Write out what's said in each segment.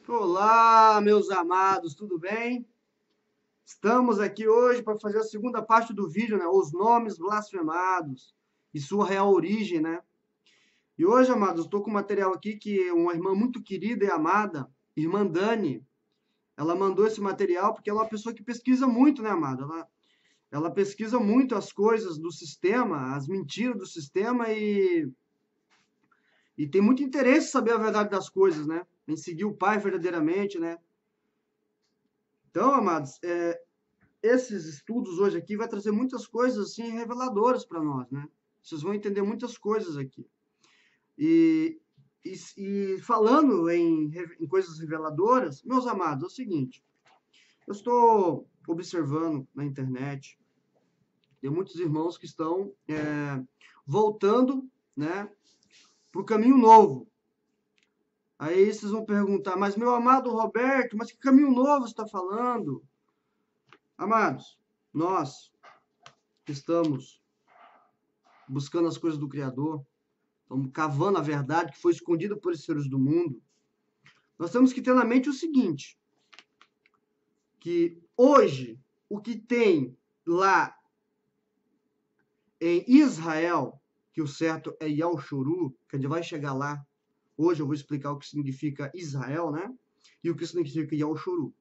Olá, meus amados, tudo bem? Estamos aqui hoje para fazer a segunda parte do vídeo, né? Os nomes blasfemados e sua real origem, né? E hoje, amados, estou com um material aqui que uma irmã muito querida e amada, irmã Dani, ela mandou esse material porque ela é uma pessoa que pesquisa muito, né, amada? Ela pesquisa muito as coisas do sistema, as mentiras do sistema e tem muito interesse em saber a verdade das coisas, né? Em seguir o Pai verdadeiramente, né? Então, amados, esses estudos hoje aqui vai trazer muitas coisas assim reveladoras para nós, né? Vocês vão entender muitas coisas aqui. E, e falando em coisas reveladoras, meus amados, é o seguinte: eu estou observando na internet, tem muitos irmãos que estão voltando, né, para o caminho novo. Aí vocês vão perguntar, mas meu amado Roberto, mas que caminho novo você está falando? Amados, nós que estamos buscando as coisas do Criador, estamos cavando a verdade que foi escondida por esses seres do mundo, nós temos que ter na mente o seguinte, que hoje o que tem lá em Israel, que o certo é Yalshuru, que a gente vai chegar lá, hoje eu vou explicar o que significa Israel, né? E o que significa Yalshuru.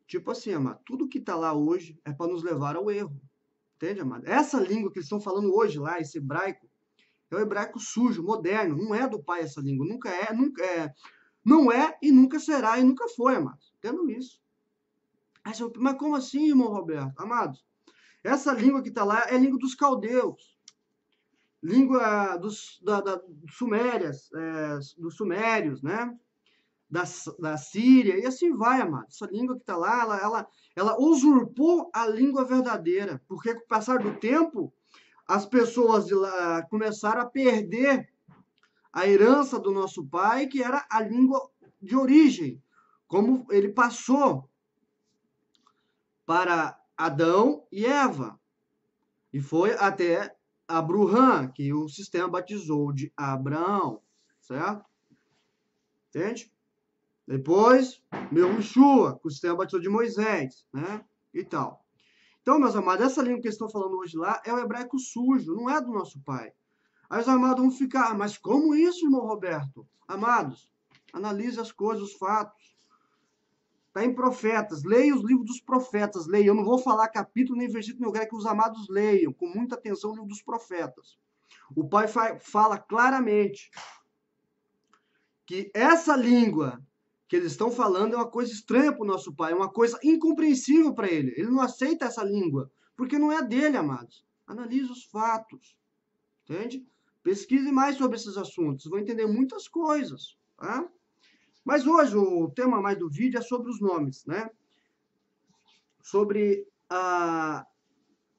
Tipo assim, amado, tudo que está lá hoje é para nos levar ao erro. Entende, amado? Essa língua que eles estão falando hoje lá, esse hebraico, é o hebraico sujo, moderno. Não é do pai essa língua. Não é e nunca será e nunca foi, amados. Entendam isso. Mas como assim, irmão Roberto? Amados, essa língua que está lá é a língua dos caldeus. Língua dos sumérias, dos sumérios, né? Da Síria, e assim vai, amados. Essa língua que está lá, ela usurpou a língua verdadeira. Porque com o passar do tempo, as pessoas de lá começaram a perder a herança do nosso pai, que era a língua de origem, como ele passou para Adão e Eva. E foi até Abraham, que o sistema batizou de Abraão, certo? Entende? Depois, Yeshua, que o sistema batizou de Moisés, né? E tal. Então, meus amados, essa língua que eles estão falando hoje lá é o hebraico sujo, não é do nosso pai. Aí os amados vão ficar, mas como isso, irmão Roberto? Amados, analise as coisas, os fatos. Está em Profetas, leia os livros dos profetas, leia. Eu não vou falar capítulo nem versículo, eu quero que os amados leiam com muita atenção o livro dos profetas. O Pai fala claramente que essa língua que eles estão falando é uma coisa estranha para o nosso Pai, é uma coisa incompreensível para ele. Ele não aceita essa língua, porque não é dele, amados. Analise os fatos, entende? Pesquise mais sobre esses assuntos, vão entender muitas coisas, tá? Mas hoje o tema mais do vídeo é sobre os nomes, né? Sobre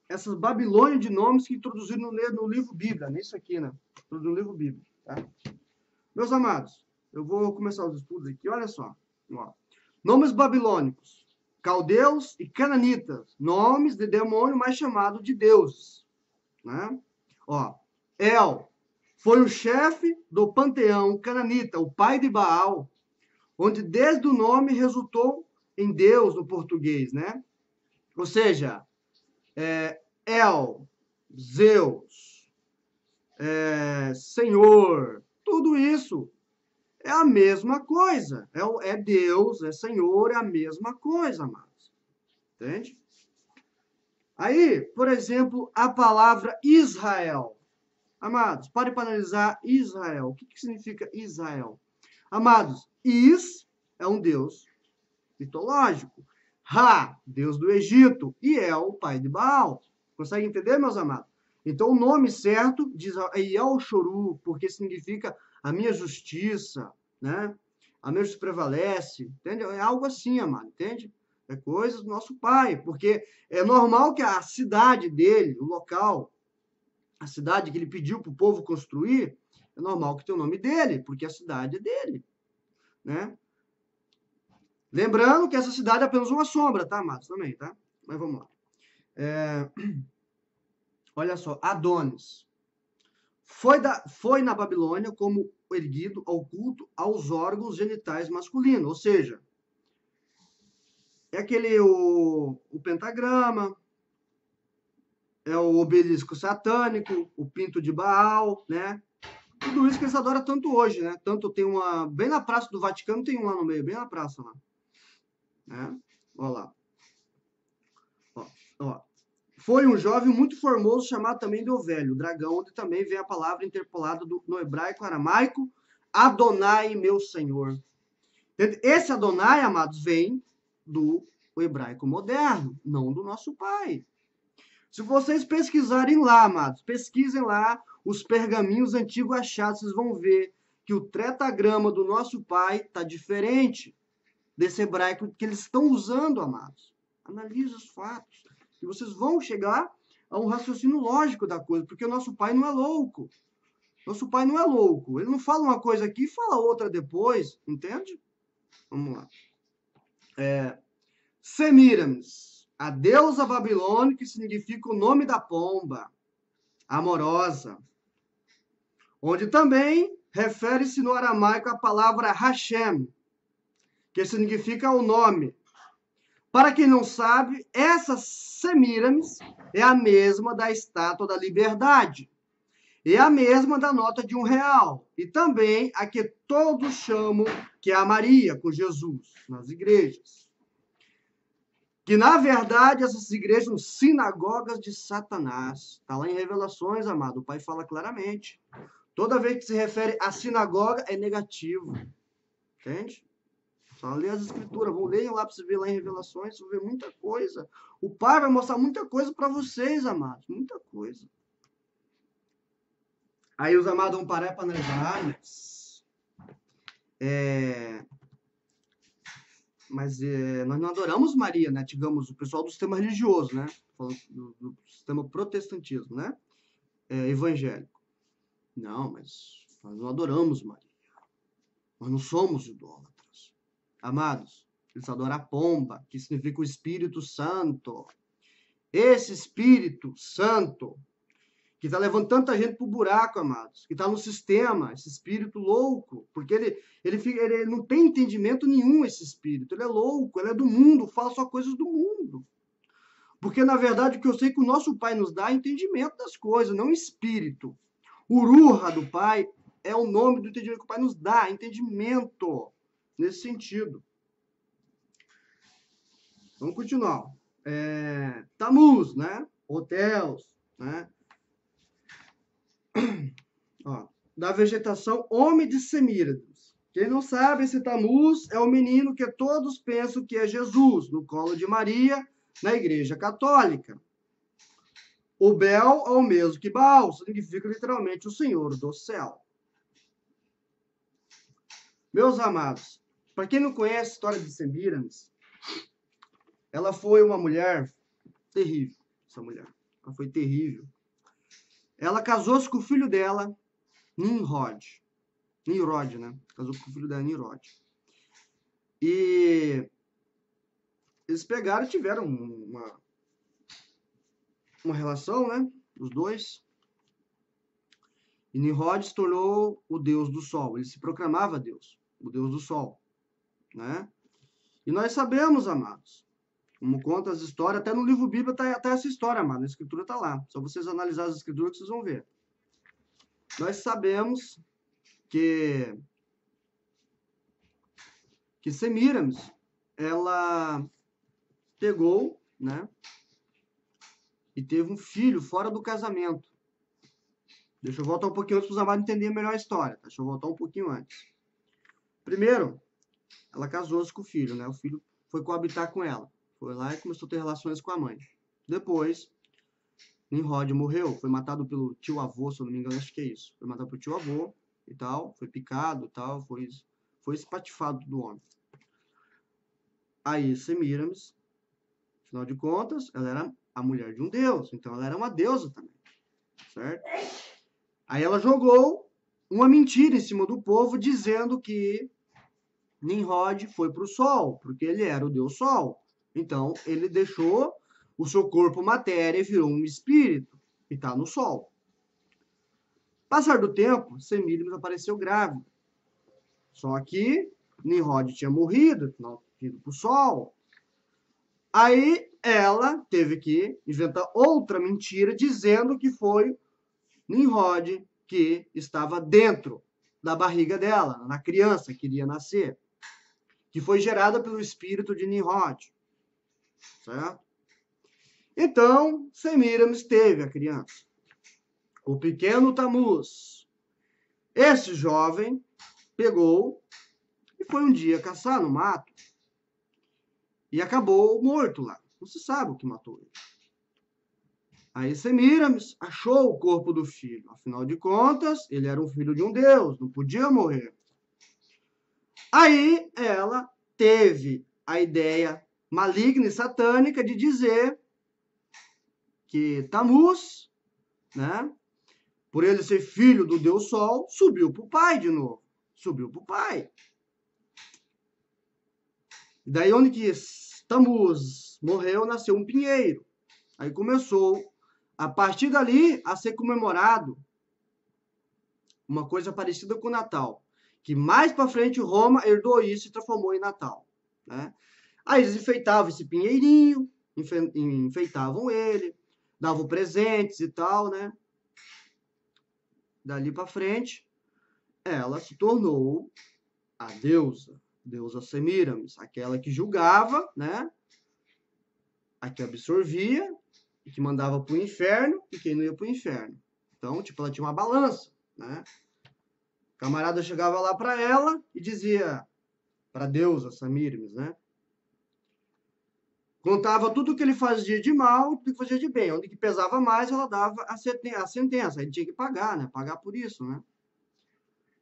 essas Babilônias de nomes que introduziram no livro Bíblia, nisso aqui, né? No livro Bíblia, tá? Meus amados, eu vou começar os estudos aqui, olha só. Ó. Nomes babilônicos, caldeus e cananitas, nomes de demônio mais chamado de deuses, né? Ó, El foi o chefe do panteão cananita, o pai de Baal, onde desde o nome resultou em Deus no português, né? Ou seja, El, Zeus, Senhor, tudo isso é a mesma coisa. É Deus, é Senhor, é a mesma coisa, amados. Entende? Aí, por exemplo, a palavra Israel. Amados, pare para analisar Israel. O que significa Israel? Amados, Is é um Deus mitológico. Ra, Deus do Egito. E El, pai de Baal. Consegue entender, meus amados? Então, o nome certo diz Yalshuru, porque significa a minha justiça, né? A minha justiça prevalece, entende? É algo assim, amado, entende? É coisa do nosso pai, porque é normal que a cidade dele, o local, a cidade que ele pediu para o povo construir, é normal que tenha o nome dele, porque a cidade é dele, né? Lembrando que essa cidade é apenas uma sombra, tá, amados? Também, tá? Mas vamos lá. Olha só, Adonis foi na Babilônia como erguido ao culto aos órgãos genitais masculinos, ou seja, é o pentagrama, é o obelisco satânico, o pinto de Baal, né? Tudo isso que eles adoram tanto hoje, né? Tanto tem uma, bem na Praça do Vaticano tem um lá no meio, bem na praça lá, né? Olha lá. Ó, ó. Foi um jovem muito formoso chamado também de O Velho, dragão, onde também vem a palavra interpolada no hebraico aramaico, Adonai, meu Senhor. Esse Adonai, amados, vem do hebraico moderno, não do nosso pai. Se vocês pesquisarem lá, amados, pesquisem lá os pergaminhos antigos achados, vocês vão ver que o tretagrama do nosso pai está diferente desse hebraico que eles estão usando, amados. Analise os fatos. E vocês vão chegar a um raciocínio lógico da coisa, porque o nosso pai não é louco. Nosso pai não é louco. Ele não fala uma coisa aqui e fala outra depois, entende? Vamos lá. Semíramis, a deusa babilônica, que significa o nome da pomba, amorosa. Onde também refere-se no aramaico a palavra Hashem, que significa o nome. Para quem não sabe, essa Semíramis é a mesma da estátua da liberdade. É a mesma da nota de R$1. E também a que todos chamam que é a Maria, com Jesus, nas igrejas. Que, na verdade, essas igrejas são sinagogas de Satanás. Está lá em Revelações, amado. O Pai fala claramente. Toda vez que se refere à sinagoga, é negativo. Entende? Só ler as escrituras. Vão ler lá para você ver lá em Revelações. Você vai ver muita coisa. O Pai vai mostrar muita coisa para vocês, amados. Muita coisa. Aí os amados vão parar para analisar. Mas nós não adoramos Maria, né? Digamos, o pessoal do sistema religioso, né? Falando do sistema protestantismo, né? Evangélico. Não, mas nós não adoramos Maria. Nós não somos idólatras. Amados, eles adoram a pomba, que significa o Espírito Santo. Esse Espírito Santo, que está levando tanta gente para o buraco, amados, que está no sistema, esse espírito louco, porque ele não tem entendimento nenhum, esse espírito, ele é louco, ele é do mundo, fala só coisas do mundo. Porque, na verdade, o que eu sei que o nosso Pai nos dá é entendimento das coisas, não espírito. Uruha do Pai é o nome do entendimento que o Pai nos dá, entendimento, nesse sentido. Vamos continuar. Tamuz, né? Hotéis, né? Ó, da vegetação homem de Semíramis. Quem não sabe, esse Tamuz é o menino que todos pensam que é Jesus, no colo de Maria, na Igreja Católica. O Bel é o mesmo que Baal, significa literalmente o Senhor do céu. Meus amados, para quem não conhece a história de Semíramis, ela foi uma mulher terrível, essa mulher. Ela foi terrível. Ela casou-se com o filho dela, Nimrod, né? Casou com o filho dela, Nimrod. E eles pegaram e tiveram uma relação, né? Os dois. E Nimrod se tornou o deus do sol. Ele se proclamava Deus, o deus do sol, né? E nós sabemos, amados, como conta as histórias, até no livro Bíblia está essa história, amado. A escritura está lá. Só vocês analisarem as escrituras que vocês vão ver. Nós sabemos que Semíramis, ela pegou, né? E teve um filho fora do casamento. Deixa eu voltar um pouquinho antes para os amados entenderem melhor a história. Tá? Deixa eu voltar um pouquinho antes. Primeiro, ela casou-se com o filho, né? O filho foi coabitar com ela. Foi lá e começou a ter relações com a mãe. Depois, Nimrod morreu. Foi matado pelo tio-avô, se eu não me engano, acho que é isso. Foi matado pelo tio-avô e tal. Foi picado e tal. Foi espatifado do homem. Aí, Semíramis, afinal de contas, ela era a mulher de um deus. Então, ela era uma deusa também. Certo? Aí ela jogou uma mentira em cima do povo, dizendo que Nimrod foi para o sol, porque ele era o deus sol. Então, ele deixou o seu corpo matéria e virou um espírito, e está no sol. Passar do tempo, Semíramis apareceu grávida. Só que Nimrod tinha morrido, não ido para o sol. Aí ela teve que inventar outra mentira, dizendo que foi Nimrod que estava dentro da barriga dela, na criança que iria nascer, que foi gerada pelo espírito de Nimrod, certo? Então, Semíramis teve a criança, o pequeno Tamuz. Esse jovem pegou e foi um dia caçar no mato e acabou morto lá. Não se sabe o que matou ele. Aí Semíramis achou o corpo do filho. Afinal de contas, ele era um filho de um deus, não podia morrer. Aí ela teve a ideia maligna e satânica de dizer que Tamuz, né, por ele ser filho do deus Sol, subiu para o pai de novo. Subiu para o pai. E daí onde que Tamuz morreu, nasceu um pinheiro. Aí começou, a partir dali, a ser comemorado uma coisa parecida com o Natal. Que mais para frente Roma herdou isso e transformou em Natal, né? Aí eles enfeitavam esse pinheirinho, enfeitavam ele, davam presentes e tal, né? Dali para frente, ela se tornou a deusa Semíramis, aquela que julgava, né? A que absorvia e que mandava para o inferno e quem não ia para o inferno. Então, tipo, ela tinha uma balança, né? O camarada chegava lá para ela e dizia, para a deusa Semíramis, né? Contava tudo o que ele fazia de mal e tudo que fazia de bem. Onde que pesava mais, ela dava a sentença. Ele tinha que pagar, né? Pagar por isso, né?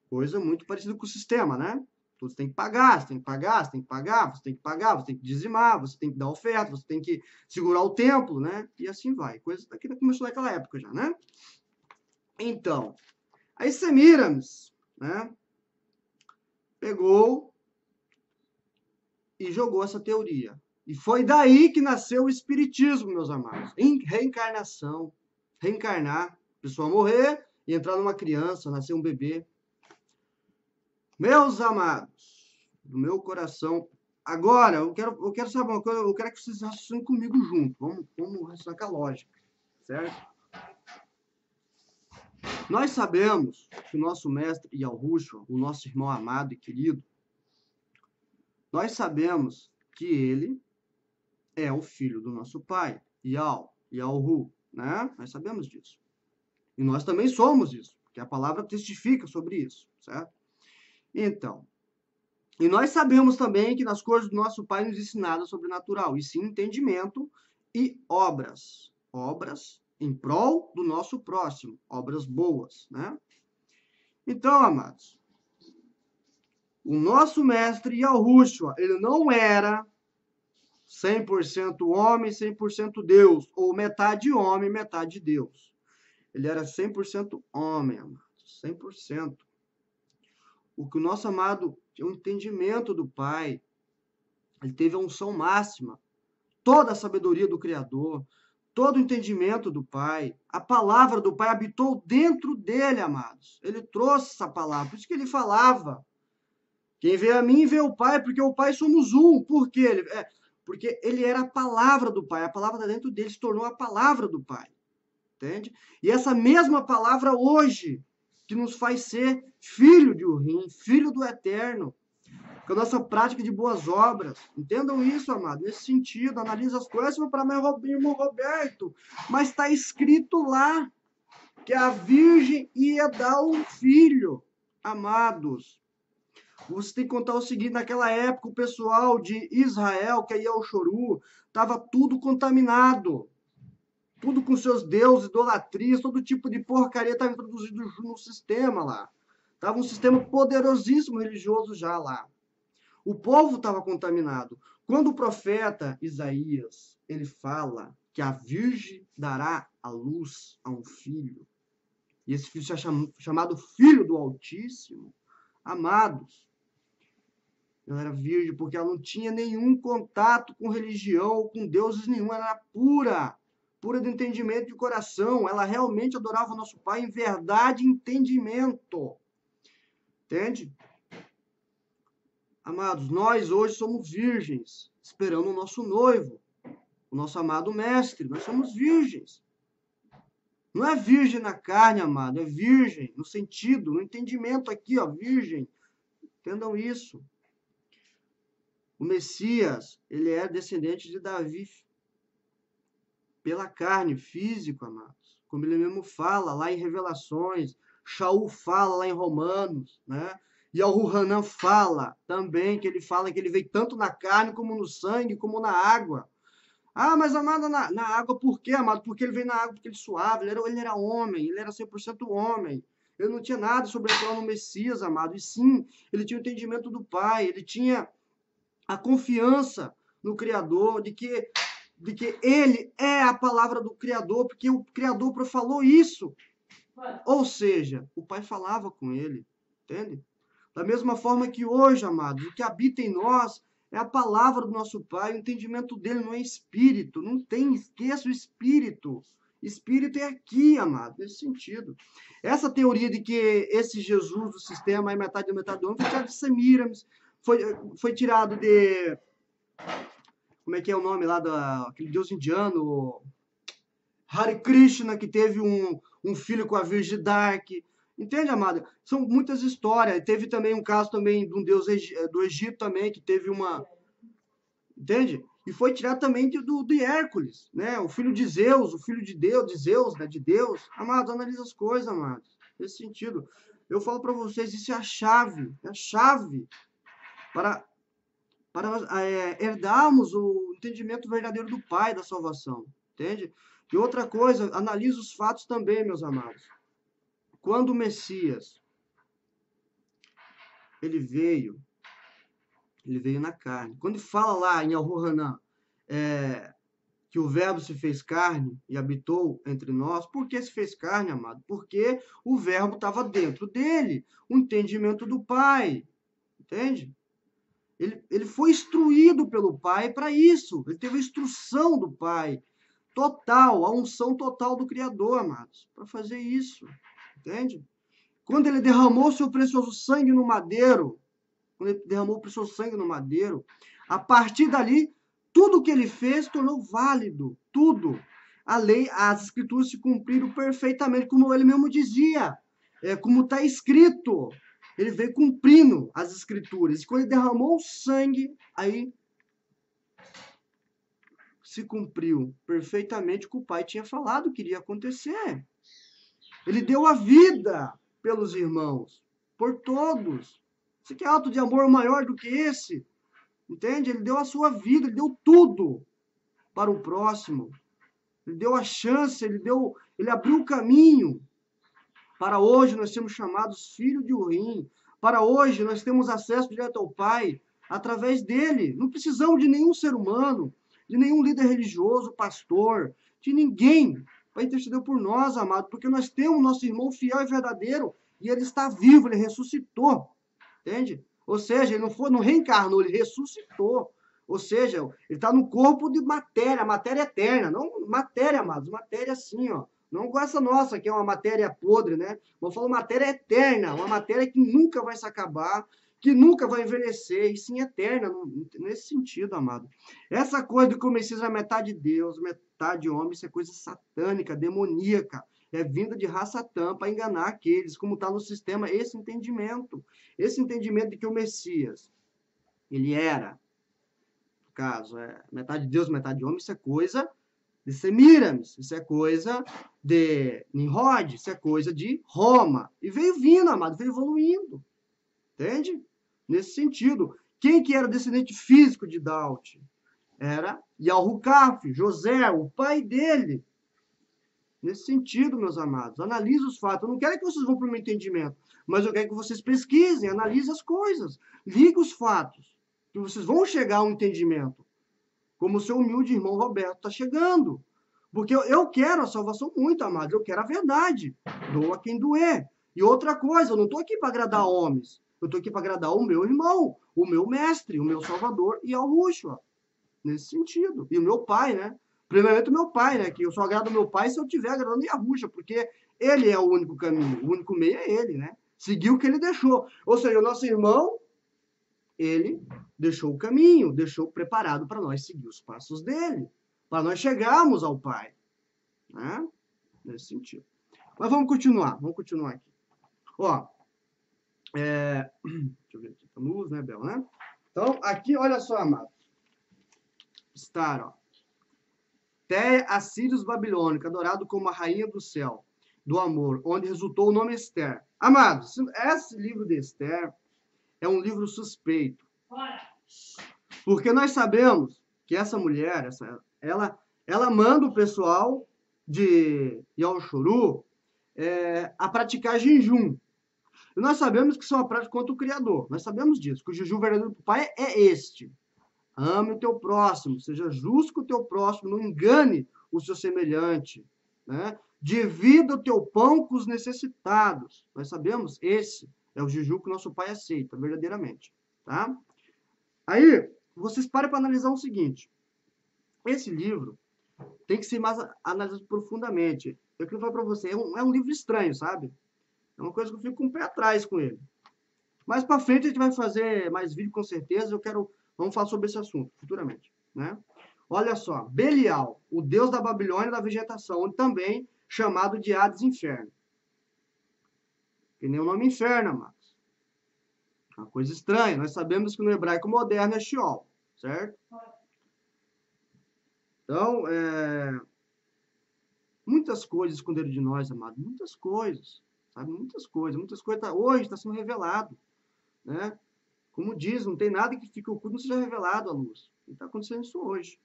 Coisa muito parecida com o sistema, né? Você tem que pagar, você tem que pagar, você tem que pagar, você tem que pagar, você tem que dizimar, você tem que dar oferta, você tem que segurar o templo, né? E assim vai. Coisa que começou naquela época já, né? Então, aí Semíramis, né? Pegou e jogou essa teoria. E foi daí que nasceu o espiritismo, meus amados. Em reencarnação. Reencarnar, a pessoa morrer e entrar numa criança, nascer um bebê. Meus amados, do meu coração. Agora, eu quero saber uma coisa, eu quero que vocês raciocinem comigo junto. Vamos raciocinar com a lógica, certo? Nós sabemos que o nosso mestre Yahushua, o nosso irmão amado e querido, nós sabemos que ele é o filho do nosso pai, Yahu, né? Nós sabemos disso. E nós também somos isso, porque a palavra testifica sobre isso, certo? Então, e nós sabemos também que nas coisas do nosso pai não existe nada sobrenatural, e sim entendimento e obras. Obras em prol do nosso próximo, obras boas, né? Então, amados, o nosso mestre Yahushua, ele não era 100% homem, 100% Deus, ou metade homem, metade Deus. Ele era 100% homem, amados, 100%. O que o nosso amado tinha um entendimento do Pai, ele teve a unção máxima, toda a sabedoria do Criador, todo o entendimento do Pai, a palavra do Pai habitou dentro dele, amados. Ele trouxe essa palavra, por isso que ele falava. Quem vê a mim vê o Pai, porque o Pai somos um. Por quê? Porque ele era a palavra do Pai. A palavra dentro dele se tornou a palavra do Pai. Entende? E essa mesma palavra hoje, que nos faz ser filho de Urim, filho do Eterno, com a nossa prática de boas obras. Entendam isso, amado, nesse sentido. Analisa as coisas para meu irmão Roberto. Mas está escrito lá que a Virgem ia dar um filho, amados. Você tem que contar o seguinte, naquela época o pessoal de Israel, que ia ao Choru, estava tudo contaminado. Tudo com seus deuses, idolatrias, todo tipo de porcaria estava introduzido no sistema lá. Estava um sistema poderosíssimo religioso já lá. O povo estava contaminado. Quando o profeta Isaías, ele fala que a virgem dará à luz a um filho, e esse filho será chamado Filho do Altíssimo, amados, ela era virgem porque ela não tinha nenhum contato com religião ou com deuses nenhum, ela era pura. pura de entendimento de coração. Ela realmente adorava o nosso Pai em verdade e entendimento. Entende? Amados, nós hoje somos virgens, esperando o nosso noivo, o nosso amado mestre. Nós somos virgens. Não é virgem na carne, amado, é virgem no sentido, no entendimento aqui, ó, virgem. Entendam isso. O Messias, ele é descendente de Davi pela carne, físico, amados. Como ele mesmo fala lá em Revelações, Shaul fala lá em Romanos, né? E Al-Hanan fala também, que ele fala que ele veio tanto na carne, como no sangue, como na água. Ah, mas amado, na água por quê, amado? Porque ele veio na água, porque ele suave, ele era homem, ele era 100% homem. Ele não tinha nada sobrenatural no Messias, amado. E sim, ele tinha o entendimento do Pai, ele tinha a confiança no Criador, de que ele é a palavra do Criador, porque o Criador falou isso. Ou seja, o Pai falava com ele, entende? Da mesma forma que hoje, amados, o que habita em nós é a palavra do nosso Pai, o entendimento dele não é espírito, não tem, esqueça o espírito. Espírito é aqui, amado, nesse sentido. Essa teoria de que esse Jesus do sistema é metade do homem foi tirado de Semiramis, foi tirado de... Como é que é o nome lá daquele deus indiano? Hare Krishna, que teve um filho com a Virgem Dark. Entende, amado? São muitas histórias. Teve também um caso também de um deus do Egito também, que teve uma... Entende? E foi tirado também de Hércules, né? O filho de Zeus, o filho de Deus, de Zeus, né? De Deus. Amados, analisa as coisas, amados. Nesse sentido. Eu falo para vocês, isso é a chave para herdarmos o entendimento verdadeiro do Pai da salvação. Entende? E outra coisa, analisa os fatos também, meus amados. Quando o Messias, ele veio na carne. Quando fala lá em Al-Hanan, que o Verbo se fez carne e habitou entre nós, por que se fez carne, amado? Porque o Verbo estava dentro dele, o entendimento do Pai, entende? Ele foi instruído pelo Pai para isso, ele teve a instrução do Pai, total, a unção total do Criador, amados, para fazer isso, entende? Quando ele derramou seu precioso sangue no madeiro, a partir dali, tudo que ele fez tornou válido, tudo. A lei, as escrituras se cumpriram perfeitamente, como ele mesmo dizia, como está escrito. Ele veio cumprindo as escrituras. E quando ele derramou o sangue, aí se cumpriu perfeitamente o que o Pai tinha falado que iria acontecer. Ele deu a vida pelos irmãos, por todos. Você quer ato de amor maior do que esse? Entende? Ele deu a sua vida, ele deu tudo para o próximo. Ele deu a chance, ele abriu o caminho. Para hoje nós sermos chamados filhos de Urim. Para hoje nós temos acesso direto ao Pai através dele. Não precisamos de nenhum ser humano, de nenhum líder religioso, pastor, de ninguém para interceder por nós, amado, porque nós temos nosso irmão fiel e verdadeiro e ele está vivo, ele ressuscitou. Entende? Ou seja, ele não reencarnou, ele ressuscitou. Ou seja, ele está no corpo de matéria, matéria eterna. Não matéria, amados, matéria assim, ó. Não com essa nossa, que é uma matéria podre, né? Vamos falar matéria eterna, uma matéria que nunca vai se acabar, que nunca vai envelhecer, e sim eterna, nesse sentido, amado. Essa coisa de que o Messias é metade Deus, metade homem, isso é coisa satânica, demoníaca. É vinda de raça tampa para enganar aqueles, como está no sistema, esse entendimento. Esse entendimento de que o Messias, ele era, no caso, metade Deus, metade homem, isso é coisa de Semiramis, isso é coisa de Nimrod, isso é coisa de Roma. E veio vindo, amado, veio evoluindo. Entende? Nesse sentido. Quem que era descendente físico de Daut? Era Yahu-Caf, José, o pai dele. Nesse sentido, meus amados, analise os fatos. Eu não quero que vocês vão para o meu entendimento, mas eu quero que vocês pesquisem, analisem as coisas, liguem os fatos, que vocês vão chegar a um entendimento, como o seu humilde irmão Roberto está chegando. Porque eu quero a salvação muito, amados, eu quero a verdade, doa quem doer. E outra coisa, eu não estou aqui para agradar homens, eu estou aqui para agradar o meu irmão, o meu mestre, o meu salvador e ao Yahushua, nesse sentido. E o meu pai, né? Primeiramente o meu pai, né? Que eu só agrado meu pai se eu estiver agradando Yahushua, porque ele é o único caminho, o único meio é ele, né? Seguir o que ele deixou. Ou seja, o nosso irmão, ele deixou o caminho, deixou preparado para nós seguir os passos dele, para nós chegarmos ao Pai, né? Nesse sentido. Mas vamos continuar aqui. Ó, deixa eu ver aqui, tá luz, né, Bel, né? Então, aqui, olha só, amado. Estar, ó. Téia Assírios Babilônica, adorado como a rainha do céu, do amor, onde resultou o nome Esther. Amados, esse livro de Esther é um livro suspeito. Porque nós sabemos que essa mulher, ela manda o pessoal de Yaoshuru a praticar jejum. E nós sabemos que isso é uma prática contra o Criador. Nós sabemos disso, que o jejum verdadeiro do Pai é este. Ame o teu próximo, seja justo com o teu próximo, não engane o seu semelhante, né? Divida o teu pão com os necessitados. Nós sabemos, esse é o jejum que o nosso Pai aceita, verdadeiramente, tá? Aí, vocês parem para analisar o seguinte. Esse livro tem que ser mais analisado profundamente. Eu quero falar para você, é um livro estranho, sabe? É uma coisa que eu fico com o pé atrás com ele. Mais para frente a gente vai fazer mais vídeo com certeza. Vamos falar sobre esse assunto futuramente, né? Olha só, Belial, o deus da Babilônia da vegetação, onde também chamado de Hades Inferno. Que nem o nome inferno, amados. Uma coisa estranha. Nós sabemos que no hebraico moderno é Sheol, certo? Então, muitas coisas esconderam de nós, amado. Muitas coisas, sabe? Muitas coisas. Hoje está sendo revelado, né? Como diz, não tem nada que fique oculto, não seja revelado à luz. E está acontecendo isso hoje.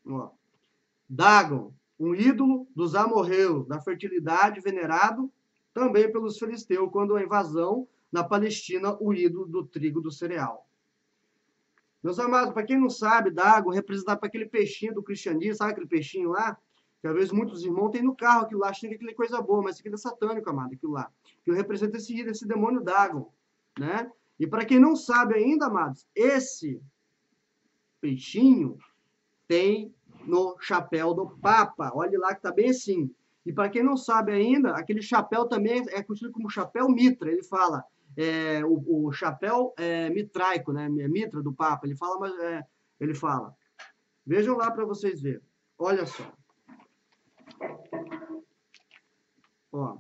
Ó. Dagon, um ídolo dos amorreus, da fertilidade, venerado também pelos filisteus, quando a invasão na Palestina, o ídolo do trigo do cereal. Meus amados, para quem não sabe, Dagon representa para aquele peixinho do cristianismo, sabe aquele peixinho lá? Que às vezes muitos irmãos têm no carro aquilo lá, achando que aquilo é coisa boa, mas aquilo é satânico, amado, aquilo lá. Que representa esse demônio Dagon, né? E para quem não sabe ainda, amados, esse peixinho tem no chapéu do Papa. Olha lá que tá bem assim. E para quem não sabe ainda, aquele chapéu também é conhecido como chapéu mitra. Ele fala, o chapéu mitraico, né? Mitra do Papa. Ele fala, ele fala. Vejam lá para vocês verem. Olha só. Ó.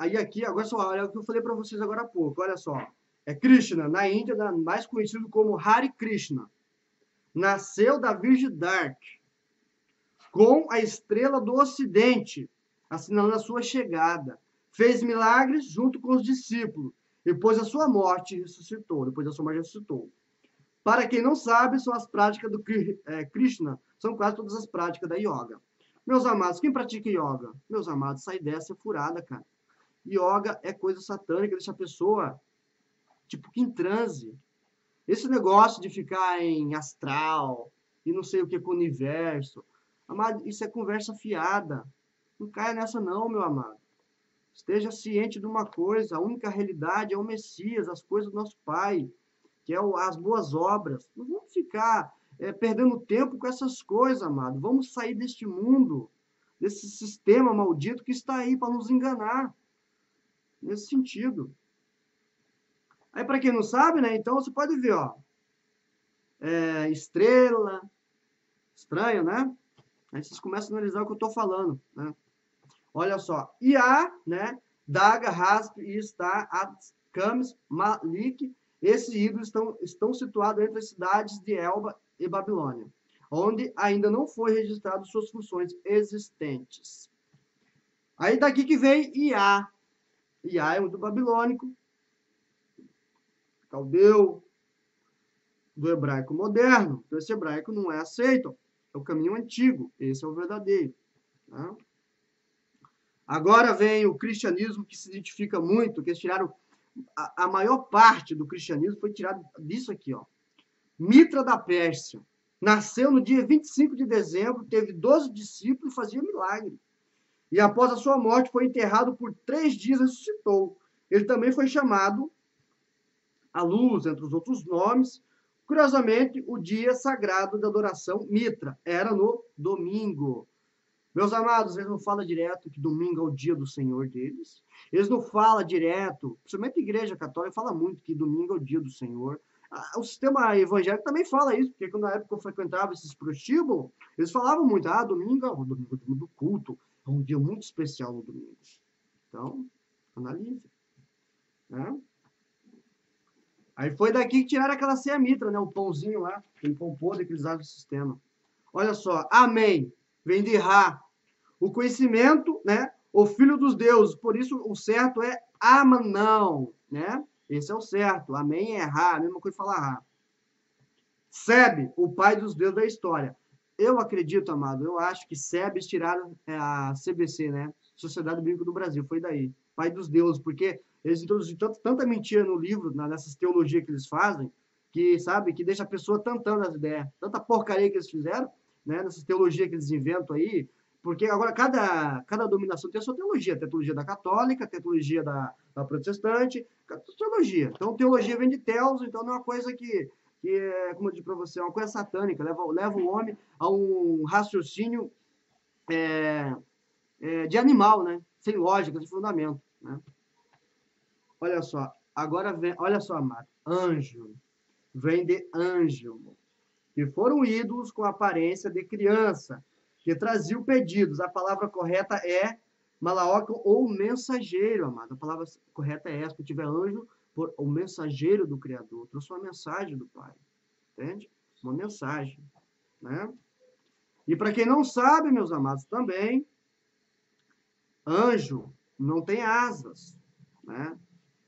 Aí aqui, agora só, olha o que eu falei para vocês agora há pouco, olha só. É Krishna, na Índia, mais conhecido como Hare Krishna. Nasceu da Virgem Dark, com a estrela do Ocidente, assinalando a sua chegada. Fez milagres junto com os discípulos. Depois da sua morte, ressuscitou. Para quem não sabe, são as práticas do Krishna, são quase todas as práticas da yoga. Meus amados, quem pratica yoga? Meus amados, sai dessa furada, cara. Yoga é coisa satânica, deixa a pessoa, tipo, que em transe. Esse negócio de ficar em astral e não sei o que com o universo, amado, isso é conversa fiada. Não caia nessa não, meu amado. Esteja ciente de uma coisa, a única realidade é o Messias, as coisas do nosso Pai, que é as boas obras. Não vamos ficar perdendo tempo com essas coisas, amado. Vamos sair deste mundo, desse sistema maldito que está aí para nos enganar. Nesse sentido. Aí, para quem não sabe, né? Então, você pode ver, ó. Estrela. Estranho, né? Aí vocês começam a analisar o que eu estou falando, né? Olha só. Iá, né? Daga, Hasp, Istá, Camis, Malik. Esses ídolos estão situados entre as cidades de Elba e Babilônia, onde ainda não foi registrado suas funções existentes. Aí daqui que vem Iá. Iá é um do babilônico, caldeu, do hebraico moderno. Então, esse hebraico não é aceito. É o caminho antigo. Esse é o verdadeiro. Tá? Agora vem o cristianismo, que se identifica muito, que eles tiraram a maior parte do cristianismo foi tirado disso aqui, ó. Mitra da Pérsia. Nasceu no dia 25 de dezembro, teve 12 discípulos e fazia milagre. E após a sua morte foi enterrado por 3 dias e ressuscitou. Ele também foi chamado à luz, entre os outros nomes, Curiosamente, o dia sagrado da adoração mitra era no domingo. Meus amados, eles não falam direto que domingo é o dia do Senhor deles. Eles não falam direto, principalmente a igreja católica fala muito que domingo é o dia do Senhor. O sistema evangélico também fala isso, porque quando na época eu frequentava esses prostíbulos, eles falavam muito, domingo é o domingo do culto, é um dia muito especial no domingo. Então, analise. Né? Aí foi daqui que tiraram aquela ceia mitra, né? O pãozinho lá, aquele pão podre que eles usavam no sistema. Olha só, amém. Vem de Ra. O conhecimento, né? O filho dos deuses. Por isso, o certo é Amanão, né? Esse é o certo. Amém é Ra, a mesma coisa que falar Ra. Sebe, o pai dos deuses da história. Eu acredito, amado, eu acho que Sebes tiraram a CBC, né? Sociedade Bíblica do Brasil, foi daí. Pai dos deuses, porque eles introduziram tanta mentira no livro, nessas teologias que eles fazem, que, sabe, que deixa a pessoa tantando as ideias. Tanta porcaria que eles fizeram, né? Nessas teologias que eles inventam aí, porque agora cada dominação tem a sua teologia. Tem a teologia da católica, tem a teologia da protestante, teologia. Então, teologia vem de Teos, então não é uma coisa que é, como eu disse para você, é uma coisa satânica, leva o homem a um raciocínio de animal, né? Sem lógica, sem fundamento. Né? Olha só, agora vem, olha só, amado, anjo, vem de ângelo, que foram ídolos com aparência de criança, que traziam pedidos. A palavra correta é malaoca ou mensageiro, amado. A palavra correta é essa, que tiver anjo, por o mensageiro do Criador, trouxe uma mensagem do Pai. Entende? Uma mensagem. Né? E para quem não sabe, meus amados, também, anjo não tem asas. Né?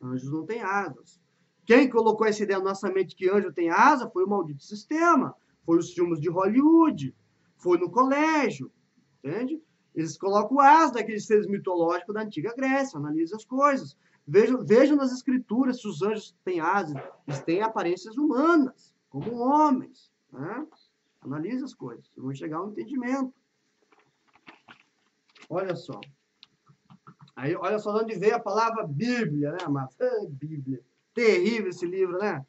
Anjos não têm asas. Quem colocou essa ideia na nossa mente que anjo tem asa foi o maldito sistema. Foi os filmes de Hollywood. Foi no colégio. Entende? Eles colocam asas daqueles seres mitológicos da antiga Grécia. Analise as coisas. Vejam nas escrituras se os anjos têm asas. Eles têm aparências humanas, como homens. Né? Analise as coisas. Vocês vão chegar a um entendimento. Olha só. Aí, olha só de onde veio a palavra Bíblia, né, amado? Bíblia. Terrível esse livro, né?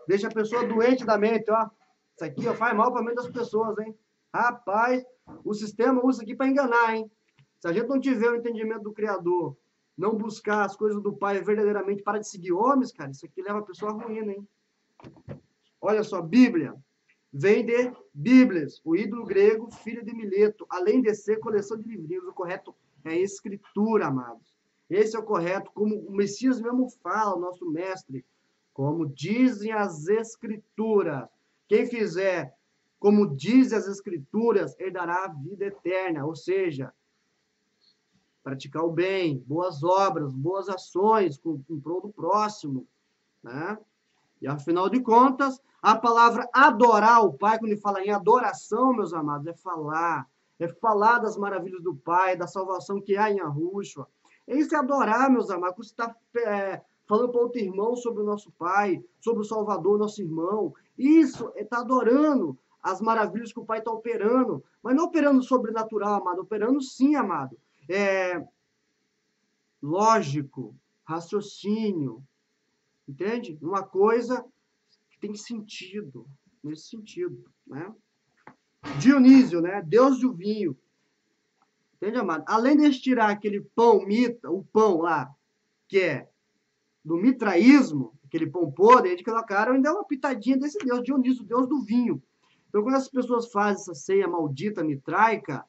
Deixa a pessoa doente da mente, ó. Isso aqui ó, faz mal para a mente das pessoas, hein? Rapaz, o sistema usa isso aqui para enganar, hein? Se a gente não tiver o entendimento do Criador, não buscar as coisas do Pai verdadeiramente para de seguir homens, cara, isso aqui leva a pessoa à ruína, hein? Olha só, Bíblia. Vem de Bíblias, o ídolo grego, filho de Mileto, além de ser coleção de livrinhos. O correto é escritura, amados. Esse é o correto, como o Messias mesmo fala, o nosso mestre, como dizem as escrituras. Quem fizer como dizem as escrituras, herdará a vida eterna, ou seja, praticar o bem, boas obras, boas ações em prol do próximo, né? E afinal de contas, a palavra adorar o Pai, quando ele fala em adoração, meus amados, é falar das maravilhas do Pai, da salvação que há em Yahushua. Isso é adorar, meus amados, quando você está falando para outro irmão sobre o nosso Pai, sobre o Salvador, nosso irmão. Isso está adorando as maravilhas que o Pai está operando, mas não operando sobrenatural, amado, operando sim, amado. Lógico, raciocínio, entende? Uma coisa que tem sentido, nesse sentido, né? Dionísio, né? Deus do vinho. Entende, amado? Além de tirar aquele pão mitra, o pão lá, que é do mitraísmo, aquele pão podre, eles colocaram ainda uma pitadinha desse Deus, Dionísio, Deus do vinho. Então, quando as pessoas fazem essa ceia maldita mitraica,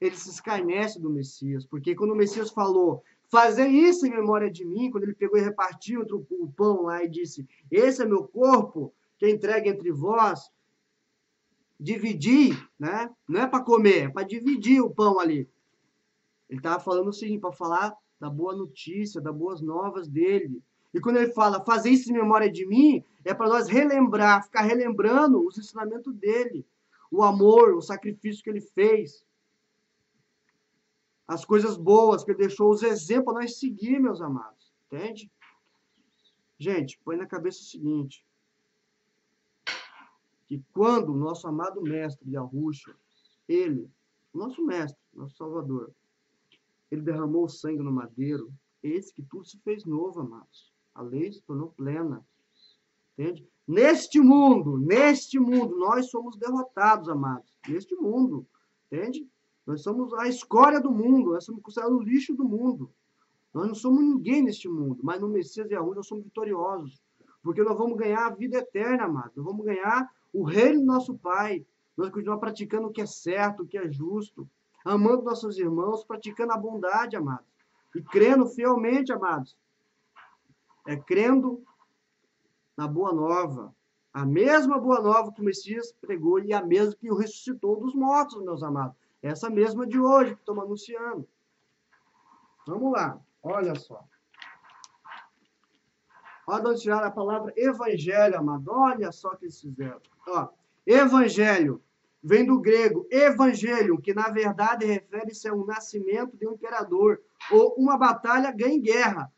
eles se escarnecem do Messias, porque quando o Messias falou, fazer isso em memória de mim, quando ele pegou e repartiu o pão lá e disse, esse é meu corpo, que é entregue entre vós, dividir, né? Não é para comer, é para dividir o pão ali. Ele estava falando o seguinte, para falar da boa notícia, das boas novas dele. E quando ele fala, fazer isso em memória de mim, é para nós relembrar, ficar relembrando os ensinamentos dele, o amor, o sacrifício que ele fez, as coisas boas que ele deixou, os exemplos para nós seguir, meus amados. Entende? Gente, põe na cabeça o seguinte, que quando o nosso amado mestre Yahushua, ele, nosso mestre, nosso salvador, ele derramou o sangue no madeiro, esse que tudo se fez novo, amados. A lei se tornou plena. Entende? neste mundo, nós somos derrotados, amados. Neste mundo, entende? Nós somos a escória do mundo, nós somos considerados o lixo do mundo. Nós não somos ninguém neste mundo, mas no Messias e Yahushua nós somos vitoriosos. Porque nós vamos ganhar a vida eterna, amados. Nós vamos ganhar o reino do nosso Pai. Nós continuamos praticando o que é certo, o que é justo. Amando nossos irmãos, praticando a bondade, amados. E crendo fielmente, amados. Crendo na boa nova. A mesma boa nova que o Messias pregou e a mesma que o ressuscitou dos mortos, meus amados. Essa mesma de hoje que estamos anunciando. Vamos lá, olha só. Olha de onde tiraram a palavra evangelho, amado. Olha só o que eles fizeram. Ó, evangelho vem do grego evangelho, que na verdade refere-se a um nascimento de um imperador ou uma batalha ganha em guerra.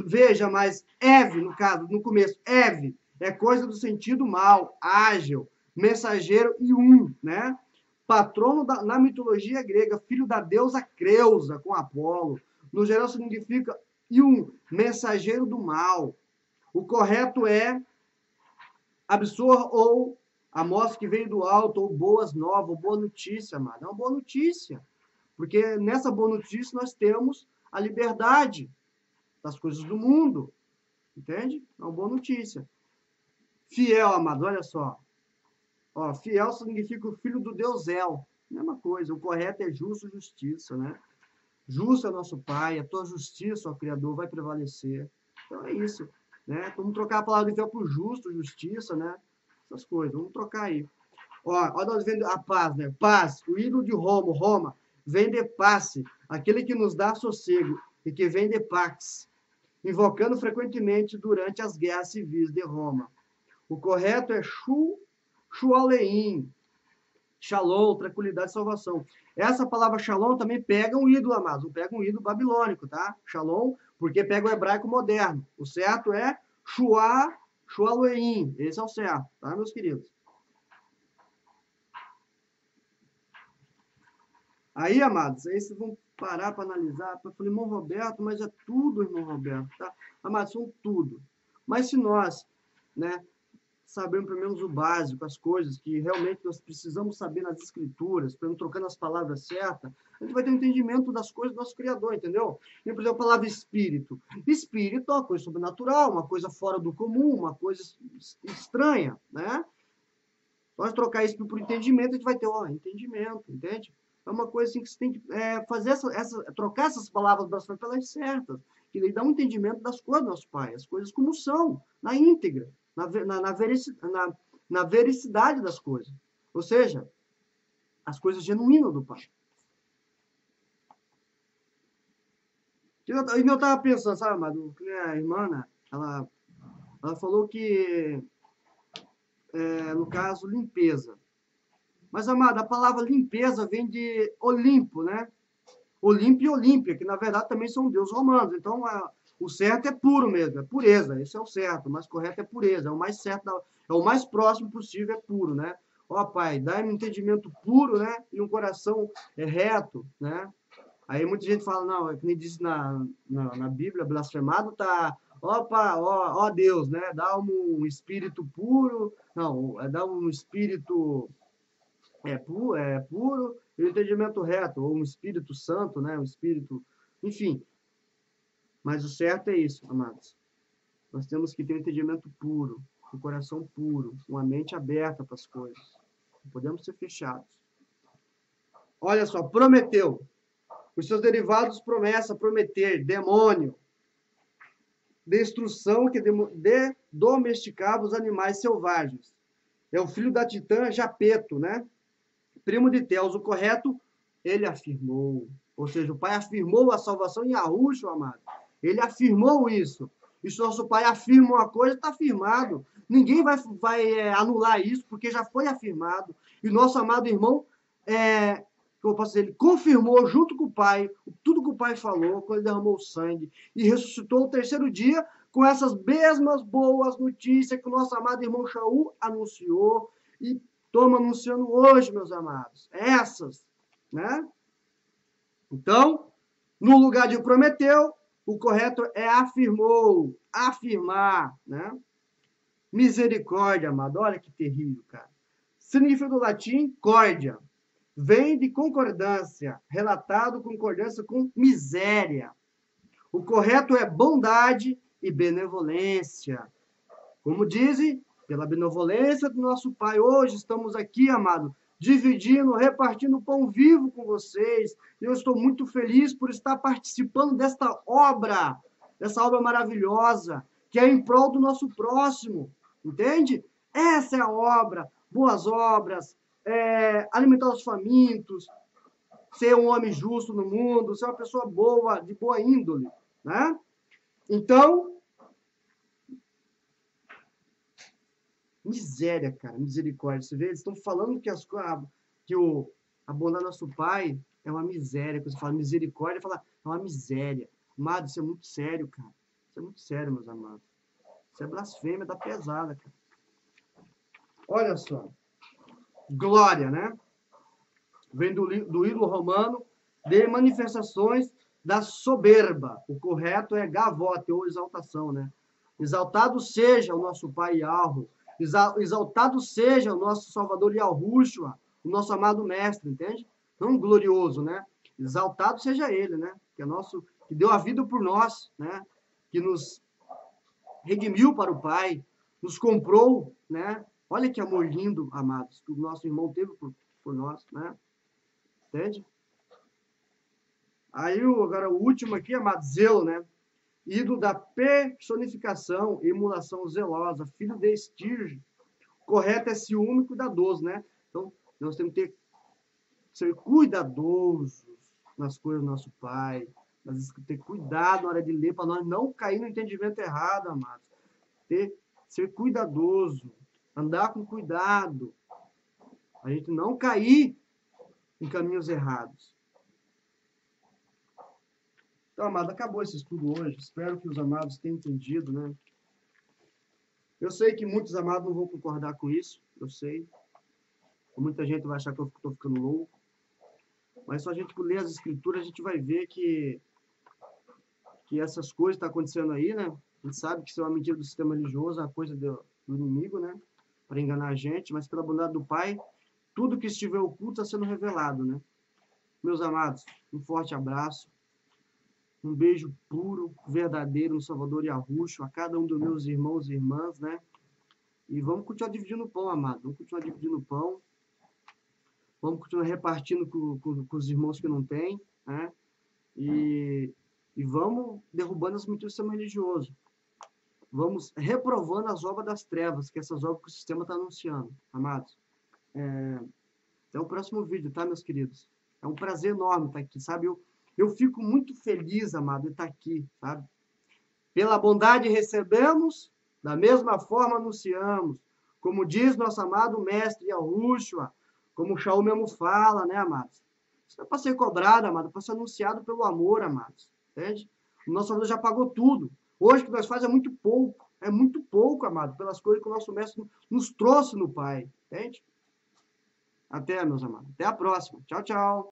Veja, mas Eve, no caso, no começo, Eve é coisa do sentido mal, ágil, mensageiro e né? Patrono na mitologia grega, filho da deusa Creusa, com Apolo. No geral significa mensageiro do mal. O correto é absurdo ou a mostra que veio do alto, ou boas novas, ou boa notícia, amado. É uma boa notícia. Porque nessa boa notícia nós temos a liberdade das coisas do mundo. Entende? É uma boa notícia. Fiel, amado, olha só. Ó, fiel significa o filho do Deus El. Mesma coisa. O correto é justo, justiça, né? Justo é nosso Pai, a tua justiça, ó Criador, vai prevalecer. Então é isso. Né? Vamos trocar a palavra de fiel por justo, justiça, né? Essas coisas. Vamos trocar aí. Ó, nós vendo a paz, né? Paz, o ídolo de Roma, vem de passe, aquele que nos dá sossego e que vem de pax, invocando frequentemente durante as guerras civis de Roma. O correto é Shualeim, Shalom, tranquilidade e salvação. Essa palavra Shalom também pega um ídolo, amados, pega um ídolo babilônico, tá? Shalom, porque pega o hebraico moderno. O certo é Shualeim, esse é o certo, tá, meus queridos? Aí, amados, aí vocês vão parar para analisar. Eu falei, irmão Roberto, mas é tudo, irmão Roberto, tá? Amados, são tudo. Mas se nós, né, sabemos pelo menos o básico, as coisas que realmente nós precisamos saber nas escrituras, para não trocando as palavras certas, a gente vai ter um entendimento das coisas do nosso Criador, entendeu? Por exemplo, a palavra espírito. Espírito é uma coisa sobrenatural, uma coisa fora do comum, uma coisa estranha, né? Nós trocar isso por entendimento, a gente vai ter, entendimento, entende? É uma coisa assim que você tem que fazer trocar essas palavras bastante pelas certas, que ele dá um entendimento das coisas do nosso Pai, as coisas como são, na íntegra, na vericidade das coisas. Ou seja, as coisas genuínas do Pai. E eu estava pensando, sabe, Amado, que a irmã, né, ela falou que, no caso, limpeza. Mas, amado, a palavra limpeza vem de Olimpo, né? Olimpo e Olímpia, que na verdade também são deuses romanos. Então, o certo é puro mesmo, é pureza. Esse é o certo, o mais correto é pureza. É o mais certo, é o mais próximo possível, é puro, né? Ó, Pai, dá-me um entendimento puro, né? E um coração reto, né? Aí muita gente fala, não, é que nem diz na Bíblia, blasfemado tá, ó Deus, né? Dá um espírito puro, não, dá um espírito puro e o entendimento reto, ou um Espírito Santo, né? Um Espírito, enfim. Mas o certo é isso, amados. Nós temos que ter um entendimento puro, um coração puro, uma mente aberta para as coisas. Não podemos ser fechados. Olha só, prometeu. Os seus derivados, promessa, prometer, demônio, destruição que domesticava os animais selvagens. É o filho da Titã, Japeto, né? Primo de Teus, o correto, ele afirmou. Ou seja, o Pai afirmou a salvação em Yahushua, amado. Ele afirmou isso. E se nosso Pai afirma uma coisa, está afirmado. Ninguém vai anular isso, porque já foi afirmado. E o nosso amado irmão, como eu posso dizer, ele confirmou junto com o Pai tudo que o Pai falou, quando ele derramou o sangue. E ressuscitou o terceiro dia com essas mesmas boas notícias que o nosso amado irmão Shaul anunciou. E estamos anunciando hoje, meus amados. Essas, né? Então, no lugar de prometeu, o correto é afirmou, afirmar, né? Misericórdia, amado. Olha que terrível, cara. Significa do latim, córdia. Vem de concordância, relatado concordância com miséria. O correto é bondade e benevolência. Como dizem, pela benevolência do nosso Pai, hoje estamos aqui, amado, dividindo, repartindo o pão vivo com vocês. Eu estou muito feliz por estar participando dessa obra maravilhosa, que é em prol do nosso próximo, entende? Essa é a obra, boas obras, alimentar os famintos, ser um homem justo no mundo, ser uma pessoa boa, de boa índole, né? Então, miséria, cara, misericórdia. Você vê, eles estão falando que a bondade do nosso Pai é uma miséria. Quando você fala misericórdia, fala, é uma miséria. Amado, isso é muito sério, cara. Isso é muito sério, meus amados. Isso é blasfêmia da pesada, cara. Olha só. Glória, né? Vem do ídolo romano de manifestações da soberba. O correto é gavote, ou exaltação, né? Exaltado seja o nosso Pai Yahweh. Exaltado seja o nosso Salvador Yahushua, o nosso amado Mestre, entende? Não glorioso, né? Exaltado seja Ele, né? Que deu a vida por nós, né? Que nos redimiu para o Pai, nos comprou, né? Olha que amor lindo, amados, que o nosso irmão teve por nós, né? Entende? Aí, agora, o último aqui, amado, zelo, né? Ídolo da personificação, emulação zelosa, filho de Estirge. Correto é ciúme e cuidadoso, né? Então, nós temos que ser cuidadosos nas coisas do nosso Pai. Nós temos que ter cuidado na hora de ler, para nós não cair no entendimento errado, amados. Ser cuidadoso, andar com cuidado. A gente não cair em caminhos errados. Então, amado, acabou esse estudo hoje. Espero que os amados tenham entendido, né? Eu sei que muitos amados não vão concordar com isso, eu sei. Muita gente vai achar que eu estou ficando louco. Mas só a gente ler as escrituras, a gente vai ver que essas coisas estão acontecendo aí, né? A gente sabe que isso é uma mentira do sistema religioso, é uma coisa do inimigo, né? Para enganar a gente, mas pela bondade do Pai, tudo que estiver oculto está sendo revelado, né? Meus amados, um forte abraço. Um beijo puro, verdadeiro no Salvador Yahushua, a cada um dos meus irmãos e irmãs, né? E vamos continuar dividindo o pão, amado. Vamos continuar dividindo o pão. Vamos continuar repartindo com os irmãos que não têm, né? E vamos derrubando as mentiras do sistema religioso. Vamos reprovando as obras das trevas, que essas obras que o sistema está anunciando, amados. Até o próximo vídeo, tá, meus queridos? É um prazer enorme estar aqui, sabe? Eu fico muito feliz, amado, de estar aqui, sabe? Pela bondade recebemos, da mesma forma anunciamos. Como diz nosso amado mestre Yahushua, como o Shaul mesmo fala, né, amados? Isso não é para ser cobrado, amado, é para ser anunciado pelo amor, amados. Entende? O nosso Salvador já pagou tudo. Hoje o que nós fazemos é muito pouco, amado, pelas coisas que o nosso mestre nos trouxe no Pai. Entende? Até, meus amados. Até a próxima. Tchau, tchau.